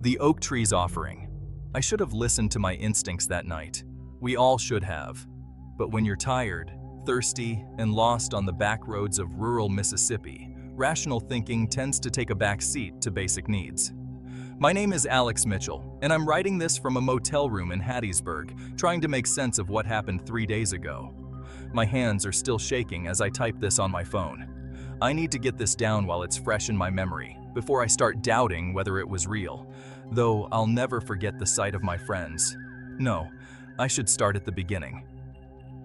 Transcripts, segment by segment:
The oak tree's offering. I should have listened to my instincts that night. We all should have. But when you're tired, thirsty, and lost on the back roads of rural Mississippi, rational thinking tends to take a back seat to basic needs. My name is Alex Mitchell, and I'm writing this from a motel room in Hattiesburg, trying to make sense of what happened 3 days ago. My hands are still shaking as I type this on my phone. I need to get this down while it's fresh in my memory, before I start doubting whether it was real, though I'll never forget the sight of my friends. No, I should start at the beginning.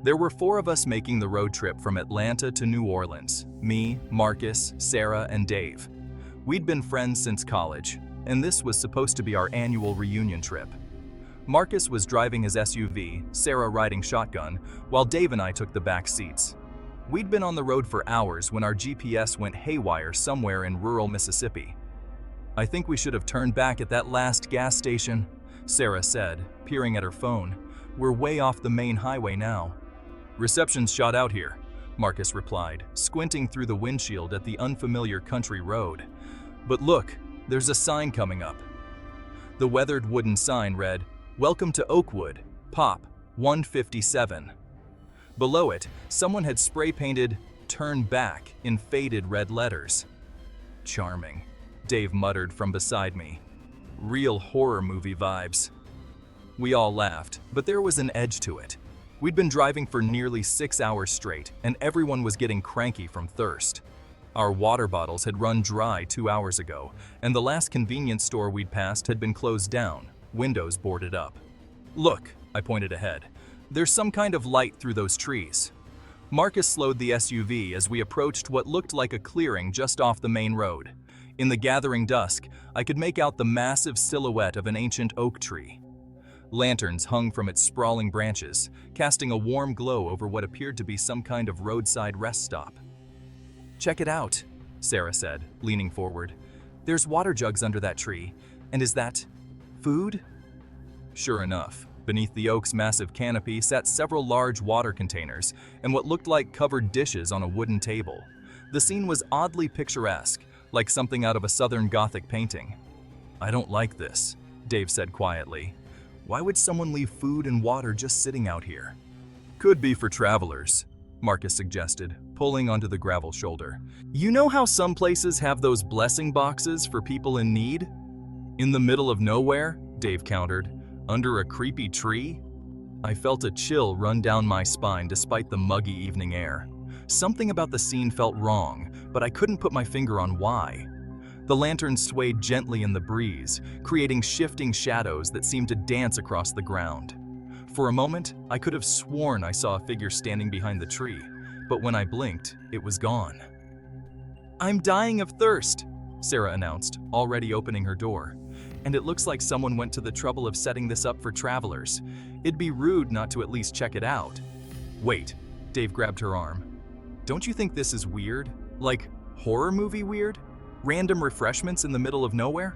There were 4 of us making the road trip from Atlanta to New Orleans: me, Marcus, Sarah, and Dave. We'd been friends since college, and this was supposed to be our annual reunion trip. Marcus was driving his SUV, Sarah riding shotgun, while Dave and I took the back seats. We'd been on the road for hours when our GPS went haywire somewhere in rural Mississippi. "I think we should have turned back at that last gas station," Sarah said, peering at her phone. "We're way off the main highway now." "Reception's shot out here," Marcus replied, squinting through the windshield at the unfamiliar country road. "But look, there's a sign coming up." The weathered wooden sign read, "Welcome to Oakwood, Pop 157. Below it, someone had spray-painted "Turn Back" in faded red letters. "Charming," Dave muttered from beside me. "Real horror movie vibes." We all laughed, but there was an edge to it. We'd been driving for nearly 6 hours straight, and everyone was getting cranky from thirst. Our water bottles had run dry 2 hours ago, and the last convenience store we'd passed had been closed down, windows boarded up. "Look," I pointed ahead. "There's some kind of light through those trees." Marcus slowed the SUV as we approached what looked like a clearing just off the main road. In the gathering dusk, I could make out the massive silhouette of an ancient oak tree. Lanterns hung from its sprawling branches, casting a warm glow over what appeared to be some kind of roadside rest stop. "Check it out," Sarah said, leaning forward. "There's water jugs under that tree. And is that food?" Sure enough, beneath the oak's massive canopy sat several large water containers and what looked like covered dishes on a wooden table. The scene was oddly picturesque, like something out of a Southern Gothic painting. "I don't like this," Dave said quietly. "Why would someone leave food and water just sitting out here?" "Could be for travelers," Marcus suggested, pulling onto the gravel shoulder. "You know how some places have those blessing boxes for people in need?" "In the middle of nowhere," Dave countered. "Under a creepy tree?" I felt a chill run down my spine despite the muggy evening air. Something about the scene felt wrong, but I couldn't put my finger on why. The lantern swayed gently in the breeze, creating shifting shadows that seemed to dance across the ground. For a moment, I could have sworn I saw a figure standing behind the tree, but when I blinked, it was gone. "I'm dying of thirst," Sarah announced, already opening her door. "And it looks like someone went to the trouble of setting this up for travelers. It'd be rude not to at least check it out." "Wait," Dave grabbed her arm. "Don't you think this is weird? Like horror movie weird? Random refreshments in the middle of nowhere?"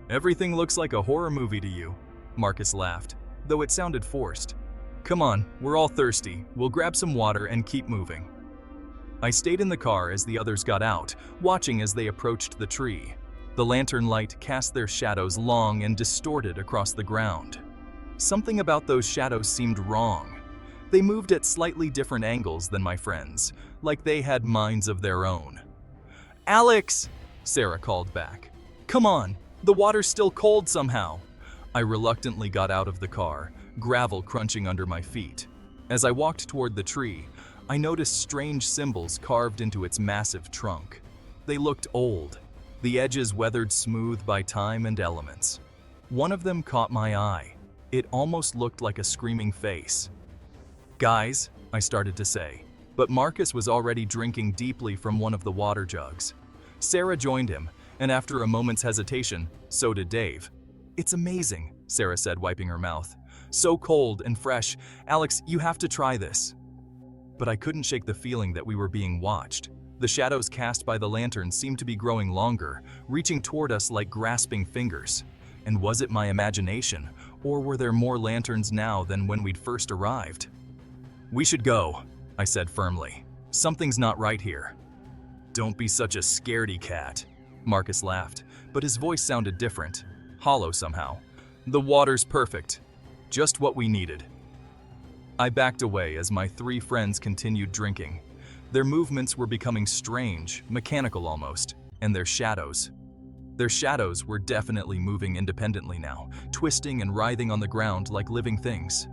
"Everything looks like a horror movie to you," Marcus laughed, though it sounded forced. "Come on, we're all thirsty. We'll grab some water and keep moving." I stayed in the car as the others got out, watching as they approached the tree. The lantern light cast their shadows long and distorted across the ground. Something about those shadows seemed wrong. They moved at slightly different angles than my friends, like they had minds of their own. "Alex!" Sarah called back. "Come on, the water's still cold somehow." I reluctantly got out of the car, gravel crunching under my feet. As I walked toward the tree, I noticed strange symbols carved into its massive trunk. They looked old, the edges weathered smooth by time and elements. One of them caught my eye. It almost looked like a screaming face. "Guys," I started to say, but Marcus was already drinking deeply from one of the water jugs. Sarah joined him, and after a moment's hesitation, so did Dave. "It's amazing," Sarah said, wiping her mouth. "So cold and fresh. Alex, you have to try this." But I couldn't shake the feeling that we were being watched. The shadows cast by the lantern seemed to be growing longer, reaching toward us like grasping fingers. And was it my imagination, or were there more lanterns now than when we'd first arrived? "We should go," I said firmly. "Something's not right here." "Don't be such a scaredy cat," Marcus laughed, but his voice sounded different. hollow somehow. The water's perfect. Just what we needed. I backed away as my 3 friends continued drinking. Their movements were becoming strange, mechanical almost, and their shadows. Their shadows were definitely moving independently now, twisting and writhing on the ground like living things.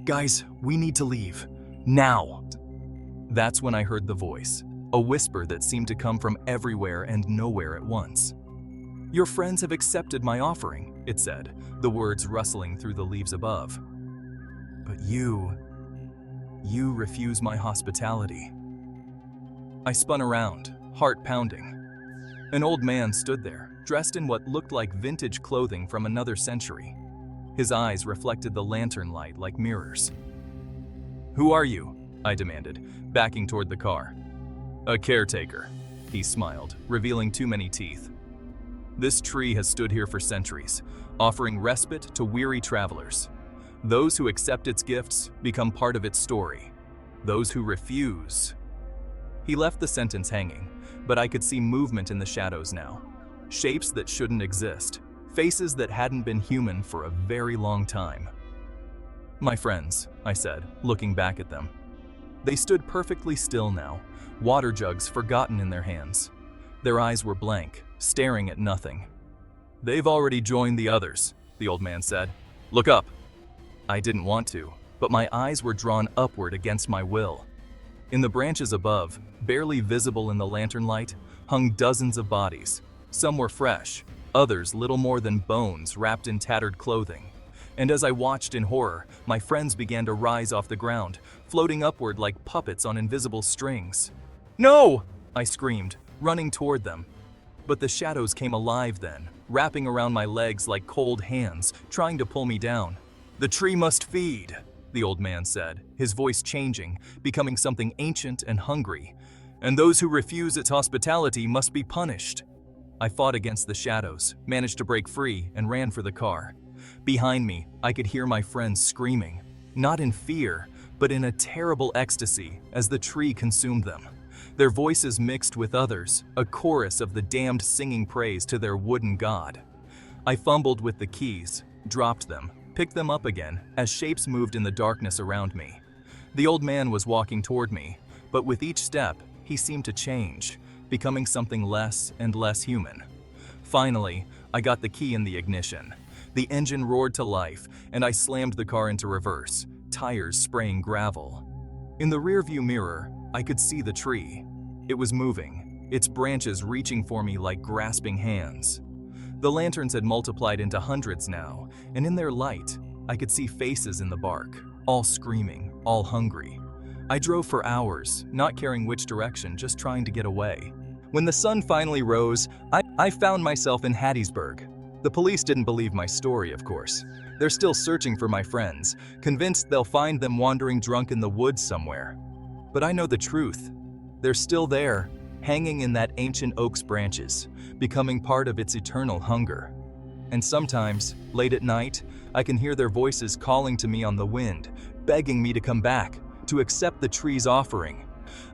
"Guys, we need to leave. Now!" That's when I heard the voice, a whisper that seemed to come from everywhere and nowhere at once. "Your friends have accepted my offering," it said, the words rustling through the leaves above. "But you refuse my hospitality." I spun around, heart pounding. An old man stood there, dressed in what looked like vintage clothing from another century. His eyes reflected the lantern light like mirrors. "Who are you?" I demanded, backing toward the car. "A caretaker," he smiled, revealing too many teeth. "This tree has stood here for centuries, offering respite to weary travelers. Those who accept its gifts become part of its story. Those who refuse..." He left the sentence hanging, but I could see movement in the shadows now. Shapes that shouldn't exist, faces that hadn't been human for a very long time. "My friends," I said, looking back at them. They stood perfectly still now, water jugs forgotten in their hands. Their eyes were blank, staring at nothing. "They've already joined the others," the old man said. "Look up." I didn't want to, but my eyes were drawn upward against my will. In the branches above, barely visible in the lantern light, hung dozens of bodies. Some were fresh, others little more than bones wrapped in tattered clothing. And as I watched in horror, my friends began to rise off the ground, floating upward like puppets on invisible strings. "No!" I screamed, running toward them. But the shadows came alive then, wrapping around my legs like cold hands, trying to pull me down. "The tree must feed," the old man said, his voice changing, becoming something ancient and hungry. "And those who refuse its hospitality must be punished." I fought against the shadows, managed to break free, and ran for the car. Behind me, I could hear my friends screaming, not in fear, but in a terrible ecstasy as the tree consumed them. Their voices mixed with others, a chorus of the damned singing praise to their wooden god. I fumbled with the keys, dropped them, picked them up again as shapes moved in the darkness around me. The old man was walking toward me, but with each step, he seemed to change, becoming something less and less human. Finally, I got the key in the ignition. The engine roared to life, and I slammed the car into reverse, tires spraying gravel. In the rearview mirror, I could see the tree. It was moving, its branches reaching for me like grasping hands. The lanterns had multiplied into hundreds now, and in their light, I could see faces in the bark, all screaming, all hungry. I drove for hours, not caring which direction, just trying to get away. When the sun finally rose, I found myself in Hattiesburg. The police didn't believe my story, of course. They're still searching for my friends, convinced they'll find them wandering drunk in the woods somewhere. But I know the truth. They're still there, hanging in that ancient oak's branches, becoming part of its eternal hunger. And sometimes, late at night, I can hear their voices calling to me on the wind, begging me to come back, to accept the tree's offering.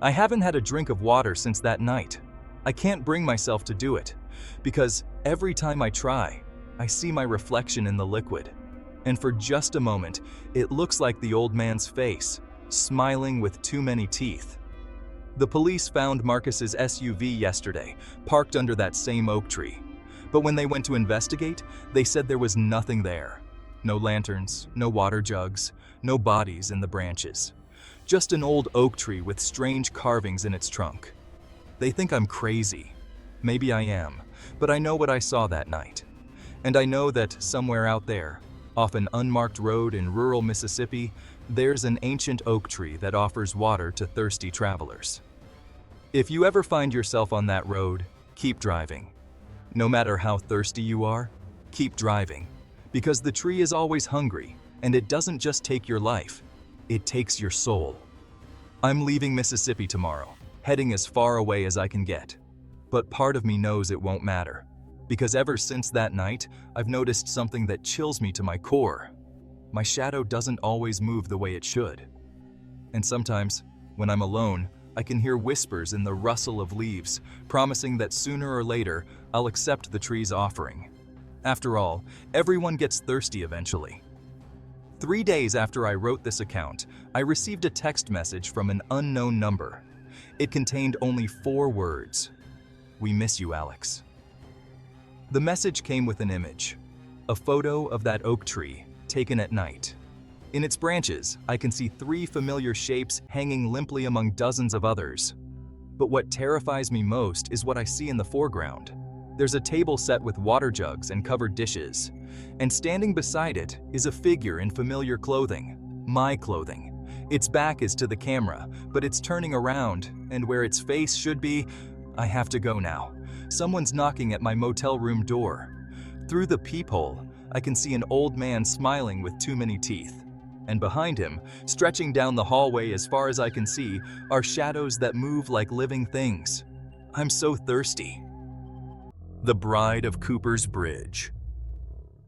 I haven't had a drink of water since that night. I can't bring myself to do it, because every time I try, I see my reflection in the liquid. And for just a moment, it looks like the old man's face, smiling with too many teeth. The police found Marcus's SUV yesterday, parked under that same oak tree. But when they went to investigate, they said there was nothing there. No lanterns, no water jugs, no bodies in the branches. Just an old oak tree with strange carvings in its trunk. They think I'm crazy. Maybe I am, but I know what I saw that night. And I know that somewhere out there, off an unmarked road in rural Mississippi, there's an ancient oak tree that offers water to thirsty travelers. If you ever find yourself on that road, keep driving. No matter how thirsty you are, keep driving, because the tree is always hungry, and it doesn't just take your life, it takes your soul. I'm leaving Mississippi tomorrow, heading as far away as I can get. But part of me knows it won't matter, because ever since that night, I've noticed something that chills me to my core. My shadow doesn't always move the way it should. And sometimes, when I'm alone, I can hear whispers in the rustle of leaves, promising that sooner or later, I'll accept the tree's offering. After all, everyone gets thirsty eventually. 3 days after I wrote this account, I received a text message from an unknown number. It contained only 4 words. "We miss you, Alex." The message came with an image, a photo of that oak tree, taken at night. In its branches, I can see 3 familiar shapes hanging limply among dozens of others. But what terrifies me most is what I see in the foreground. There's a table set with water jugs and covered dishes, and standing beside it is a figure in familiar clothing, my clothing. Its back is to the camera, but it's turning around, and where its face should be, I have to go now. Someone's knocking at my motel room door. Through the peephole, I can see an old man smiling with too many teeth. And behind him, stretching down the hallway as far as I can see, are shadows that move like living things. I'm so thirsty. The Bride of Cooper's Bridge.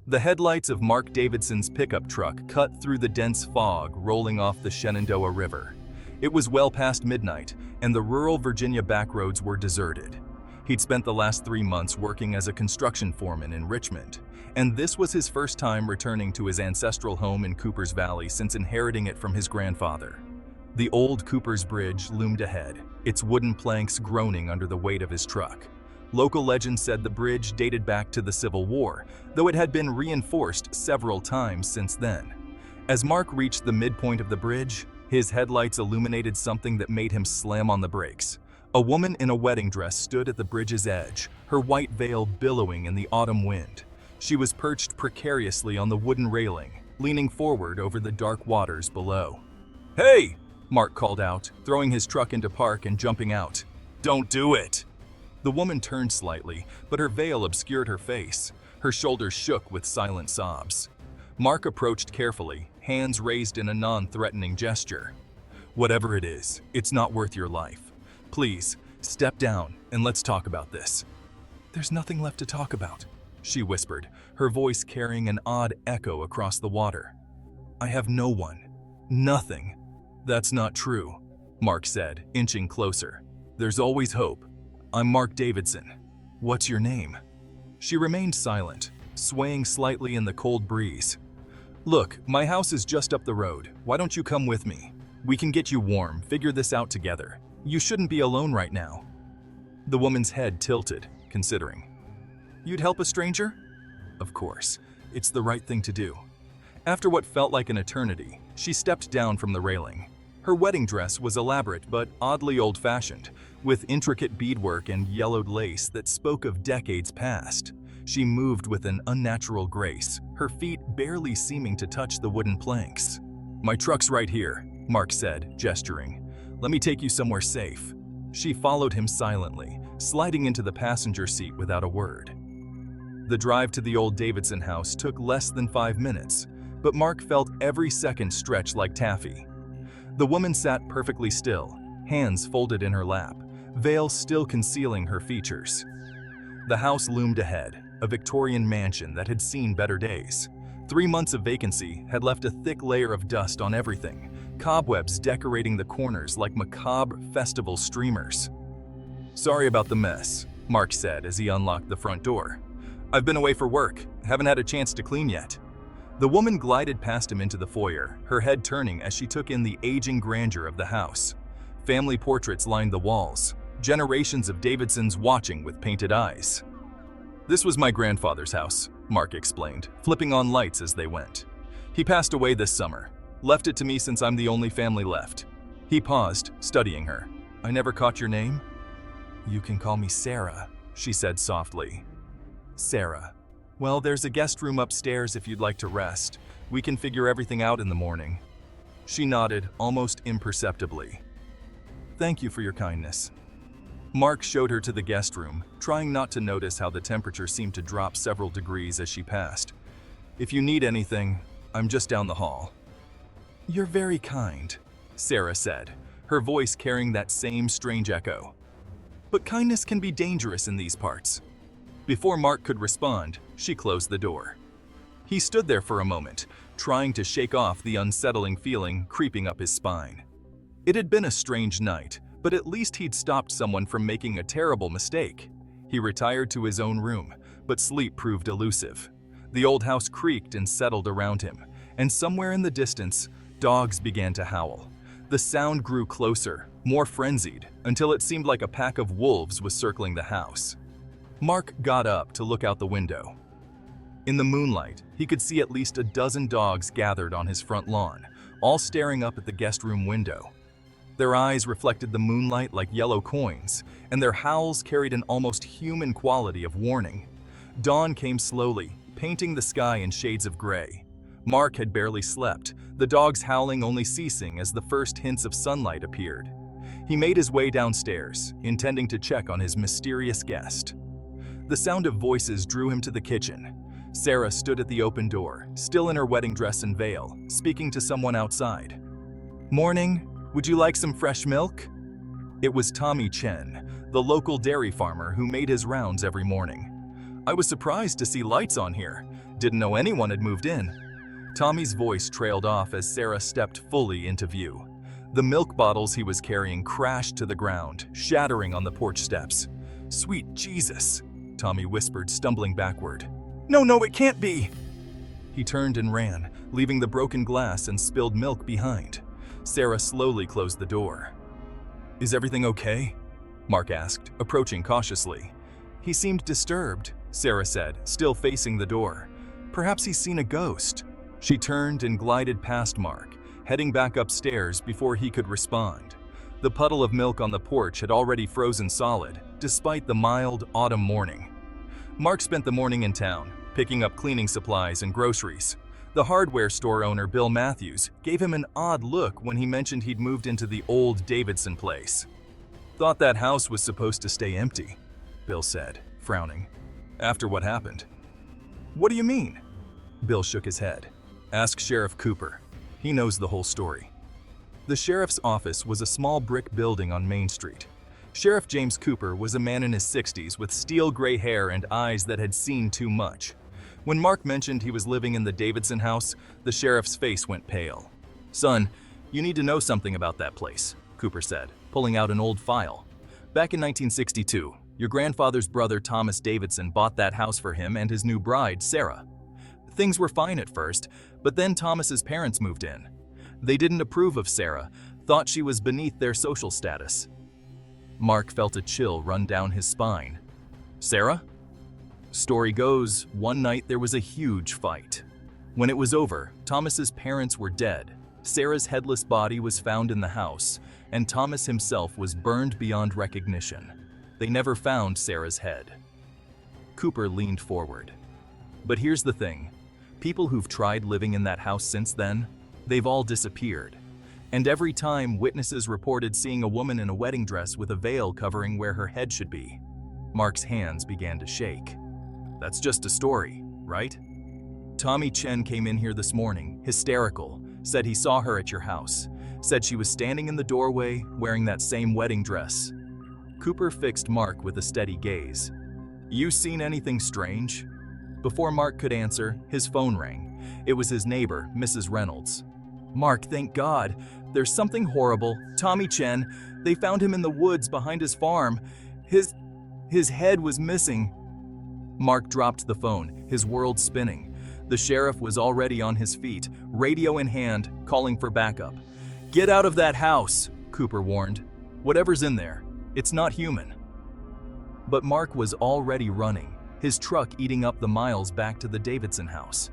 The headlights of Mark Davidson's pickup truck cut through the dense fog rolling off the Shenandoah River. It was well past midnight, and the rural Virginia backroads were deserted. He'd spent the last 3 months working as a construction foreman in Richmond, and this was his first time returning to his ancestral home in Cooper's Valley since inheriting it from his grandfather. The old Cooper's Bridge loomed ahead, its wooden planks groaning under the weight of his truck. Local legend said the bridge dated back to the Civil War, though it had been reinforced several times since then. As Mark reached the midpoint of the bridge, his headlights illuminated something that made him slam on the brakes. A woman in a wedding dress stood at the bridge's edge, her white veil billowing in the autumn wind. She was perched precariously on the wooden railing, leaning forward over the dark waters below. "Hey!" Mark called out, throwing his truck into park and jumping out. "Don't do it!" The woman turned slightly, but her veil obscured her face. Her shoulders shook with silent sobs. Mark approached carefully, hands raised in a non-threatening gesture. "Whatever it is, it's not worth your life. Please, step down and let's talk about this." "There's nothing left to talk about," she whispered, her voice carrying an odd echo across the water. "I have no one. Nothing." "That's not true," Mark said, inching closer. "There's always hope. I'm Mark Davidson. What's your name?" She remained silent, swaying slightly in the cold breeze. "Look, my house is just up the road. Why don't you come with me? We can get you warm, figure this out together. You shouldn't be alone right now." The woman's head tilted, considering. "You'd help a stranger?" "Of course. It's the right thing to do." After what felt like an eternity, she stepped down from the railing. Her wedding dress was elaborate but oddly old-fashioned, with intricate beadwork and yellowed lace that spoke of decades past. She moved with an unnatural grace, her feet barely seeming to touch the wooden planks. "My truck's right here," Mark said, gesturing. "Let me take you somewhere safe." She followed him silently, sliding into the passenger seat without a word. The drive to the old Davidson house took less than 5 minutes, but Mark felt every second stretch like taffy. The woman sat perfectly still, hands folded in her lap, veil still concealing her features. The house loomed ahead, a Victorian mansion that had seen better days. 3 months of vacancy had left a thick layer of dust on everything, cobwebs decorating the corners like macabre festival streamers. "Sorry about the mess," Mark said as he unlocked the front door. "I've been away for work, haven't had a chance to clean yet." The woman glided past him into the foyer, her head turning as she took in the aging grandeur of the house. Family portraits lined the walls, generations of Davidsons watching with painted eyes. "This was my grandfather's house," Mark explained, flipping on lights as they went. "He passed away this summer. Left it to me since I'm the only family left." He paused, studying her. "I never caught your name?" "You can call me Sarah," she said softly. "Sarah. Well, there's a guest room upstairs if you'd like to rest. We can figure everything out in the morning." She nodded, almost imperceptibly. "Thank you for your kindness." Mark showed her to the guest room, trying not to notice how the temperature seemed to drop several degrees as she passed. "If you need anything, I'm just down the hall." "You're very kind," Sarah said, her voice carrying that same strange echo. "But kindness can be dangerous in these parts." Before Mark could respond, she closed the door. He stood there for a moment, trying to shake off the unsettling feeling creeping up his spine. It had been a strange night, but at least he'd stopped someone from making a terrible mistake. He retired to his own room, but sleep proved elusive. The old house creaked and settled around him, and somewhere in the distance, dogs began to howl. The sound grew closer, more frenzied, until it seemed like a pack of wolves was circling the house. Mark got up to look out the window. In the moonlight, he could see at least a dozen dogs gathered on his front lawn, all staring up at the guest room window. Their eyes reflected the moonlight like yellow coins, and their howls carried an almost human quality of warning. Dawn came slowly, painting the sky in shades of gray. Mark had barely slept, the dogs howling only ceasing as the first hints of sunlight appeared. He made his way downstairs, intending to check on his mysterious guest. The sound of voices drew him to the kitchen. Sarah stood at the open door, still in her wedding dress and veil, speaking to someone outside. "Morning, would you like some fresh milk?" It was Tommy Chen, the local dairy farmer who made his rounds every morning. "I was surprised to see lights on here. Didn't know anyone had moved in." Tommy's voice trailed off as Sarah stepped fully into view. The milk bottles he was carrying crashed to the ground, shattering on the porch steps. "Sweet Jesus," Tommy whispered, stumbling backward. No, it can't be." He turned and ran, leaving the broken glass and spilled milk behind. Sarah slowly closed the door. "Is everything okay?" Mark asked, approaching cautiously. "He seemed disturbed," Sarah said, still facing the door. "Perhaps he's seen a ghost." She turned and glided past Mark, heading back upstairs before he could respond. The puddle of milk on the porch had already frozen solid, despite the mild autumn morning. Mark spent the morning in town, picking up cleaning supplies and groceries. The hardware store owner, Bill Matthews, gave him an odd look when he mentioned he'd moved into the old Davidson place. "Thought that house was supposed to stay empty," Bill said, frowning. "After what happened." "What do you mean?" Bill shook his head. "Ask Sheriff Cooper. He knows the whole story." The sheriff's office was a small brick building on Main Street. Sheriff James Cooper was a man in his 60s with steel gray hair and eyes that had seen too much. When Mark mentioned he was living in the Davidson house, the sheriff's face went pale. "Son, you need to know something about that place," Cooper said, pulling out an old file. "Back in 1962, your grandfather's brother Thomas Davidson bought that house for him and his new bride, Sarah. Things were fine at first, but then Thomas's parents moved in. They didn't approve of Sarah, thought she was beneath their social status." Mark felt a chill run down his spine. "Sarah?" Story goes, one night there was a huge fight. When it was over, Thomas's parents were dead. Sarah's headless body was found in the house, and Thomas himself was burned beyond recognition. They never found Sarah's head. Cooper leaned forward. "But here's the thing. People who've tried living in that house since then, they've all disappeared. And every time witnesses reported seeing a woman in a wedding dress with a veil covering where her head should be." Mark's hands began to shake. "That's just a story, right? Tommy Chen came in here this morning, hysterical, said he saw her at your house, said she was standing in the doorway wearing that same wedding dress." Cooper fixed Mark with a steady gaze. "You seen anything strange?" Before Mark could answer, his phone rang. It was his neighbor, Mrs. Reynolds. "Mark, thank God. There's something horrible. Tommy Chen, they found him in the woods behind his farm. His head was missing." Mark dropped the phone, his world spinning. The sheriff was already on his feet, radio in hand, calling for backup. "Get out of that house," Cooper warned. "Whatever's in there, it's not human." But Mark was already running, his truck eating up the miles back to the Davidson house.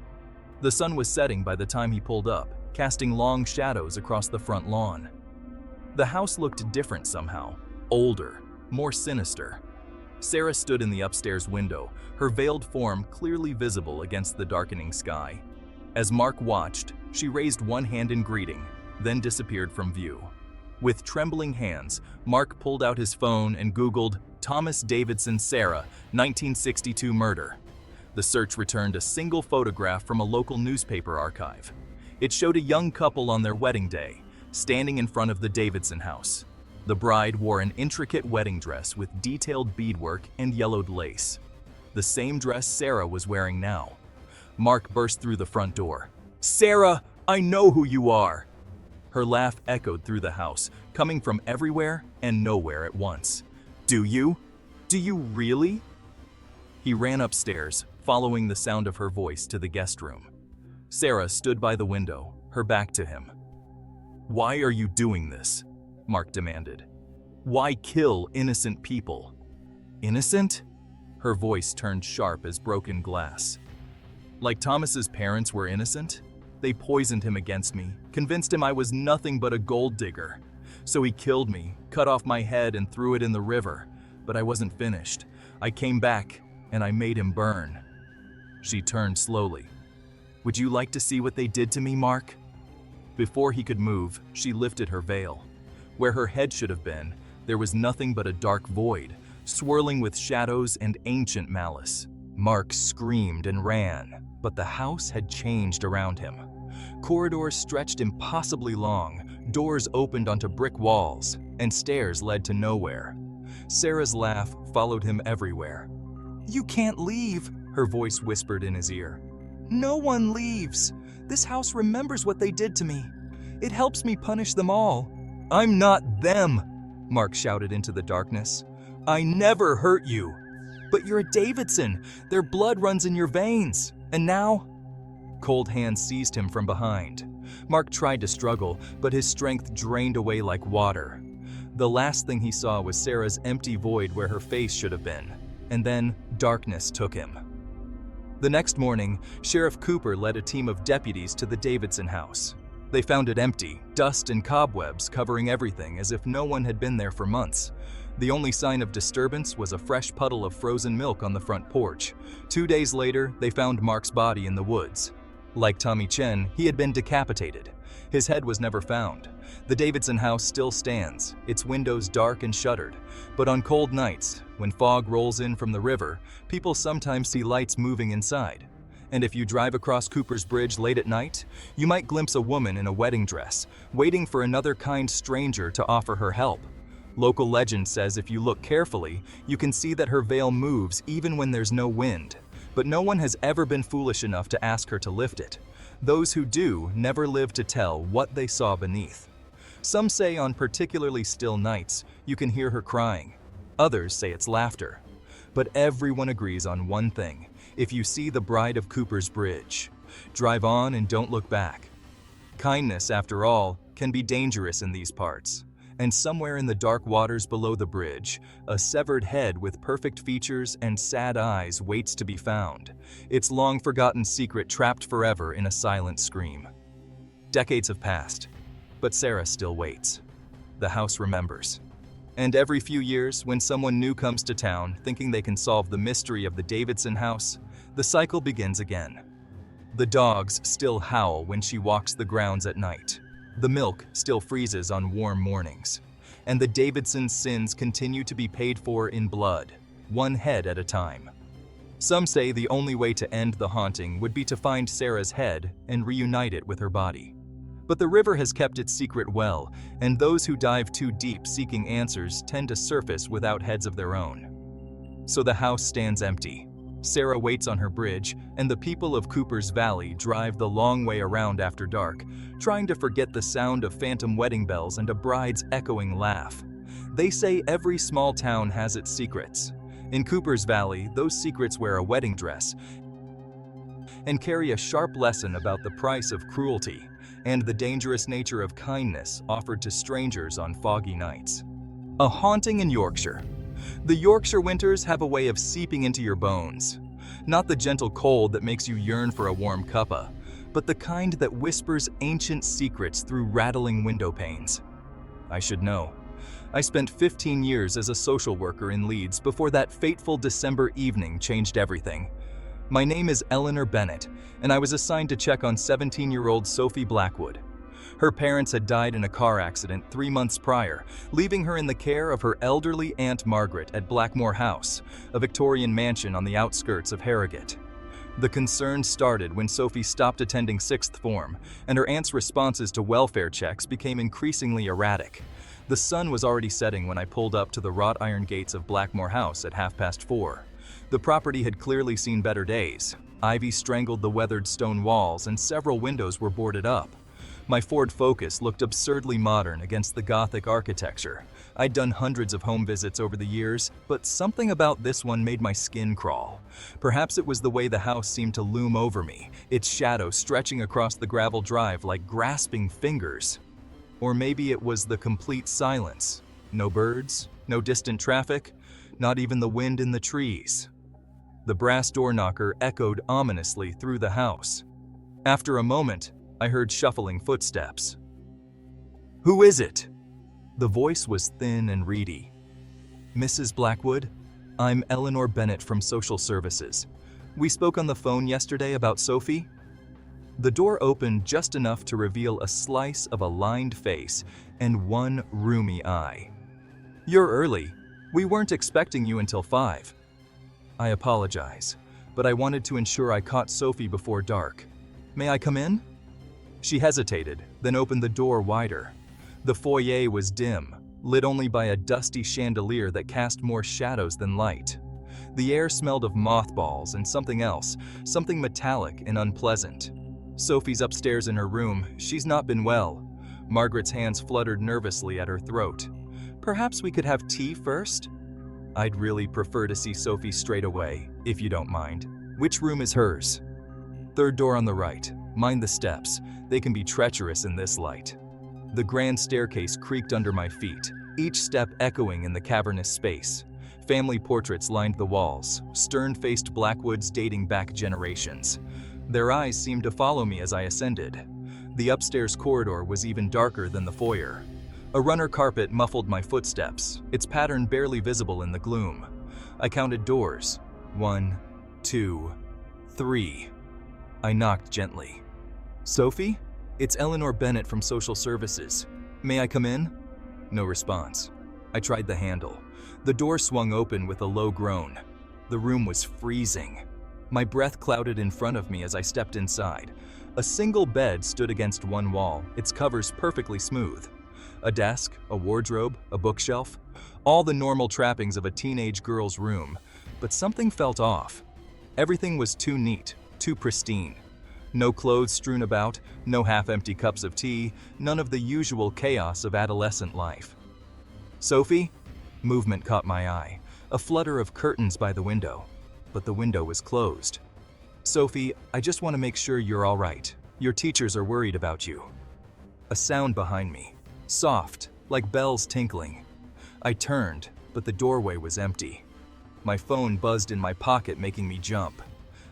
The sun was setting by the time he pulled up, casting long shadows across the front lawn. The house looked different somehow, older, more sinister. Sarah stood in the upstairs window, her veiled form clearly visible against the darkening sky. As Mark watched, she raised one hand in greeting, then disappeared from view. With trembling hands, Mark pulled out his phone and Googled Thomas Davidson Sarah, 1962 murder. The search returned a single photograph from a local newspaper archive. It showed a young couple on their wedding day, standing in front of the Davidson house. The bride wore an intricate wedding dress with detailed beadwork and yellowed lace. The same dress Sarah was wearing now. Mark burst through the front door. "Sarah, I know who you are!" Her laugh echoed through the house, coming from everywhere and nowhere at once. "Do you? Do you really?" He ran upstairs, following the sound of her voice to the guest room. Sarah stood by the window, her back to him. "Why are you doing this?" Mark demanded. "Why kill innocent people?" "Innocent?" Her voice turned sharp as broken glass. "Like Thomas's parents were innocent? They poisoned him against me, convinced him I was nothing but a gold digger. So he killed me, cut off my head and threw it in the river. But I wasn't finished. I came back, and I made him burn." She turned slowly. "Would you like to see what they did to me, Mark?" Before he could move, she lifted her veil. Where her head should have been, there was nothing but a dark void, swirling with shadows and ancient malice. Mark screamed and ran, but the house had changed around him. Corridors stretched impossibly long, doors opened onto brick walls, and stairs led to nowhere. Sarah's laugh followed him everywhere. "You can't leave," her voice whispered in his ear. "No one leaves. This house remembers what they did to me. It helps me punish them all." "I'm not them," Mark shouted into the darkness. "I never hurt you." "But you're a Davidson. Their blood runs in your veins. And now?" Cold hands seized him from behind. Mark tried to struggle, but his strength drained away like water. The last thing he saw was Sarah's empty void where her face should have been. And then darkness took him. The next morning, Sheriff Cooper led a team of deputies to the Davidson house. They found it empty, dust and cobwebs covering everything as if no one had been there for months. The only sign of disturbance was a fresh puddle of frozen milk on the front porch. 2 days later, they found Mark's body in the woods. Like Tommy Chen, he had been decapitated. His head was never found. The Davidson house still stands, its windows dark and shuttered. But on cold nights, when fog rolls in from the river, people sometimes see lights moving inside. And if you drive across Cooper's Bridge late at night, you might glimpse a woman in a wedding dress, waiting for another kind stranger to offer her help. Local legend says if you look carefully, you can see that her veil moves even when there's no wind. But no one has ever been foolish enough to ask her to lift it. Those who do never live to tell what they saw beneath. Some say on particularly still nights, you can hear her crying. Others say it's laughter. But everyone agrees on one thing: if you see the bride of Cooper's Bridge, drive on and don't look back. Kindness, after all, can be dangerous in these parts. And somewhere in the dark waters below the bridge, a severed head with perfect features and sad eyes waits to be found, its long-forgotten secret trapped forever in a silent scream. Decades have passed, but Sarah still waits. The house remembers. And every few years, when someone new comes to town thinking they can solve the mystery of the Davidson house, the cycle begins again. The dogs still howl when she walks the grounds at night. The milk still freezes on warm mornings. And the Davidson sins continue to be paid for in blood, one head at a time. Some say the only way to end the haunting would be to find Sarah's head and reunite it with her body. But the river has kept its secret well, and those who dive too deep seeking answers tend to surface without heads of their own. So the house stands empty. Sarah waits on her bridge, and the people of Cooper's Valley drive the long way around after dark, trying to forget the sound of phantom wedding bells and a bride's echoing laugh. They say every small town has its secrets. In Cooper's Valley, those secrets wear a wedding dress and carry a sharp lesson about the price of cruelty and the dangerous nature of kindness offered to strangers on foggy nights. A haunting in Yorkshire. The Yorkshire winters have a way of seeping into your bones. Not the gentle cold that makes you yearn for a warm cuppa, but the kind that whispers ancient secrets through rattling window panes. I should know. I spent 15 years as a social worker in Leeds before that fateful December evening changed everything. My name is Eleanor Bennett, and I was assigned to check on 17-year-old Sophie Blackwood. Her parents had died in a car accident 3 months prior, leaving her in the care of her elderly Aunt Margaret at Blackmore House, a Victorian mansion on the outskirts of Harrogate. The concern started when Sophie stopped attending sixth form, and her aunt's responses to welfare checks became increasingly erratic. The sun was already setting when I pulled up to the wrought iron gates of Blackmore House at 4:30. The property had clearly seen better days. Ivy strangled the weathered stone walls, and several windows were boarded up. My Ford Focus looked absurdly modern against the Gothic architecture, I'd done hundreds of home visits over the years, but something about this one made my skin crawl. Perhaps it was the way the house seemed to loom over me, its shadow stretching across the gravel drive like grasping fingers. Or maybe it was the complete silence. No birds, no distant traffic, not even the wind in the trees. The brass door knocker echoed ominously through the house. After a moment, I heard shuffling footsteps. "Who is it?" The voice was thin and reedy. "Mrs. Blackwood, I'm Eleanor Bennett from Social Services. We spoke on the phone yesterday about Sophie." The door opened just enough to reveal a slice of a lined face and one rheumy eye. "You're early. We weren't expecting you until 5. "I apologize, but I wanted to ensure I caught Sophie before dark. May I come in?" She hesitated, then opened the door wider. The foyer was dim, lit only by a dusty chandelier that cast more shadows than light. The air smelled of mothballs and something else, something metallic and unpleasant. "Sophie's upstairs in her room. She's not been well." Margaret's hands fluttered nervously at her throat. "Perhaps we could have tea first?" "I'd really prefer to see Sophie straight away, if you don't mind. Which room is hers?" "Third door on the right. Mind the steps. They can be treacherous in this light." The grand staircase creaked under my feet, each step echoing in the cavernous space. Family portraits lined the walls, stern-faced Blackwoods dating back generations. Their eyes seemed to follow me as I ascended. The upstairs corridor was even darker than the foyer. A runner carpet muffled my footsteps, its pattern barely visible in the gloom. I counted doors. 1, 2, 3. I knocked gently. "Sophie? It's Eleanor Bennett from Social Services. May I come in?" No response. I tried the handle. The door swung open with a low groan. The room was freezing. My breath clouded in front of me as I stepped inside. A single bed stood against one wall, its covers perfectly smooth. A desk, a wardrobe, a bookshelf, all the normal trappings of a teenage girl's room, but something felt off. Everything was too neat, too pristine. No clothes strewn about, no half-empty cups of tea, none of the usual chaos of adolescent life. "Sophie?" Movement caught my eye, a flutter of curtains by the window, but the window was closed. "Sophie, I just want to make sure you're all right. Your teachers are worried about you." A sound behind me, soft, like bells tinkling. I turned, but the doorway was empty. My phone buzzed in my pocket, making me jump.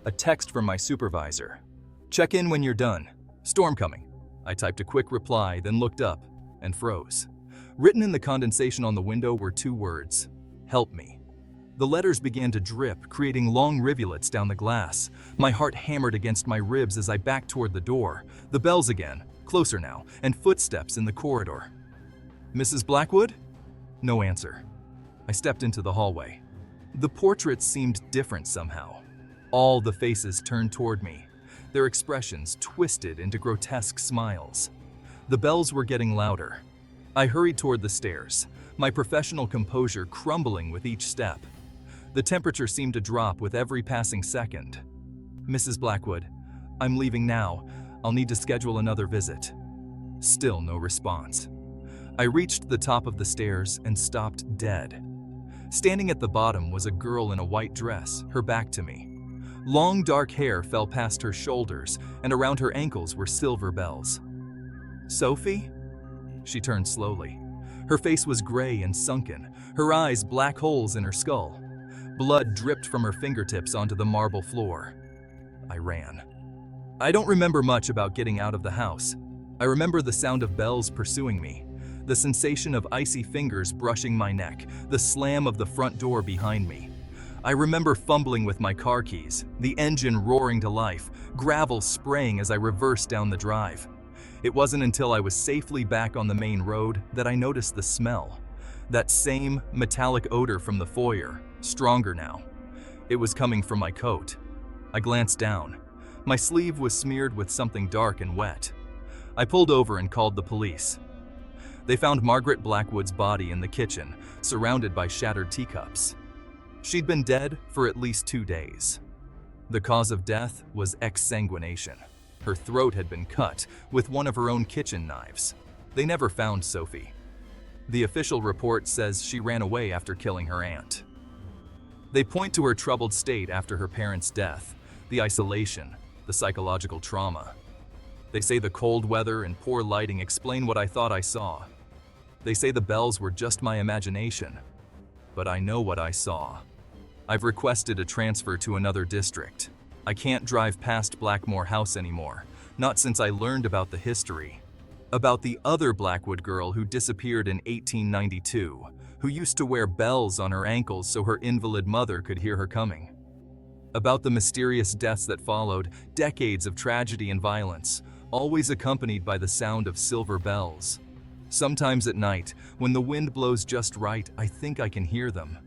A text from my supervisor. "Check in when you're done. Storm coming." I typed a quick reply, then looked up and froze. Written in the condensation on the window were 2 words: "Help me." The letters began to drip, creating long rivulets down the glass. My heart hammered against my ribs as I backed toward the door. The bells again, closer now, and footsteps in the corridor. "Mrs. Blackwood?" No answer. I stepped into the hallway. The portraits seemed different somehow. All the faces turned toward me, their expressions twisted into grotesque smiles. The bells were getting louder. I hurried toward the stairs, my professional composure crumbling with each step. The temperature seemed to drop with every passing second. "Mrs. Blackwood, I'm leaving now. I'll need to schedule another visit." Still no response. I reached the top of the stairs and stopped dead. Standing at the bottom was a girl in a white dress, her back to me. Long dark hair fell past her shoulders, and around her ankles were silver bells. "Sophie?" She turned slowly. Her face was gray and sunken, her eyes black holes in her skull. Blood dripped from her fingertips onto the marble floor. I ran. I don't remember much about getting out of the house. I remember the sound of bells pursuing me, the sensation of icy fingers brushing my neck, the slam of the front door behind me. I remember fumbling with my car keys, the engine roaring to life, gravel spraying as I reversed down the drive. It wasn't until I was safely back on the main road that I noticed the smell. That same metallic odor from the foyer, stronger now. It was coming from my coat. I glanced down. My sleeve was smeared with something dark and wet. I pulled over and called the police. They found Margaret Blackwood's body in the kitchen, surrounded by shattered teacups. She'd been dead for at least 2 days. The cause of death was exsanguination. Her throat had been cut with one of her own kitchen knives. They never found Sophie. The official report says she ran away after killing her aunt. They point to her troubled state after her parents' death, the isolation, the psychological trauma. They say the cold weather and poor lighting explain what I thought I saw. They say the bells were just my imagination. But I know what I saw. I've requested a transfer to another district. I can't drive past Blackmore House anymore, not since I learned about the history. About the other Blackwood girl who disappeared in 1892, who used to wear bells on her ankles so her invalid mother could hear her coming. About the mysterious deaths that followed, decades of tragedy and violence, always accompanied by the sound of silver bells. Sometimes at night, when the wind blows just right, I think I can hear them,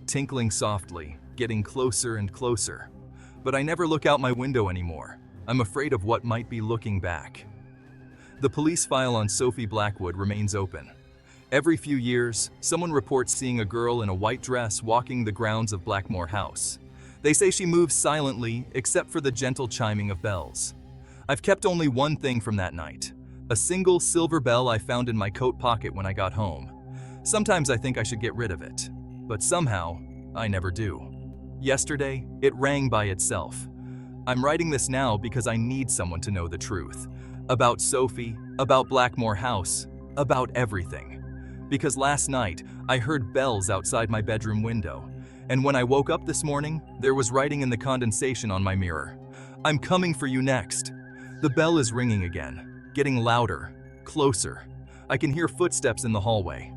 tinkling softly, getting closer and closer. But I never look out my window anymore. I'm afraid of what might be looking back. The police file on Sophie Blackwood remains open. Every few years, someone reports seeing a girl in a white dress walking the grounds of Blackmore House. They say she moves silently, except for the gentle chiming of bells. I've kept only one thing from that night. A single silver bell I found in my coat pocket when I got home. Sometimes I think I should get rid of it, but somehow, I never do. Yesterday, it rang by itself. I'm writing this now because I need someone to know the truth. About Sophie, about Blackmore House, about everything. Because last night, I heard bells outside my bedroom window. And when I woke up this morning, there was writing in the condensation on my mirror. I'm coming for you next. The bell is ringing again, getting louder, closer. I can hear footsteps in the hallway.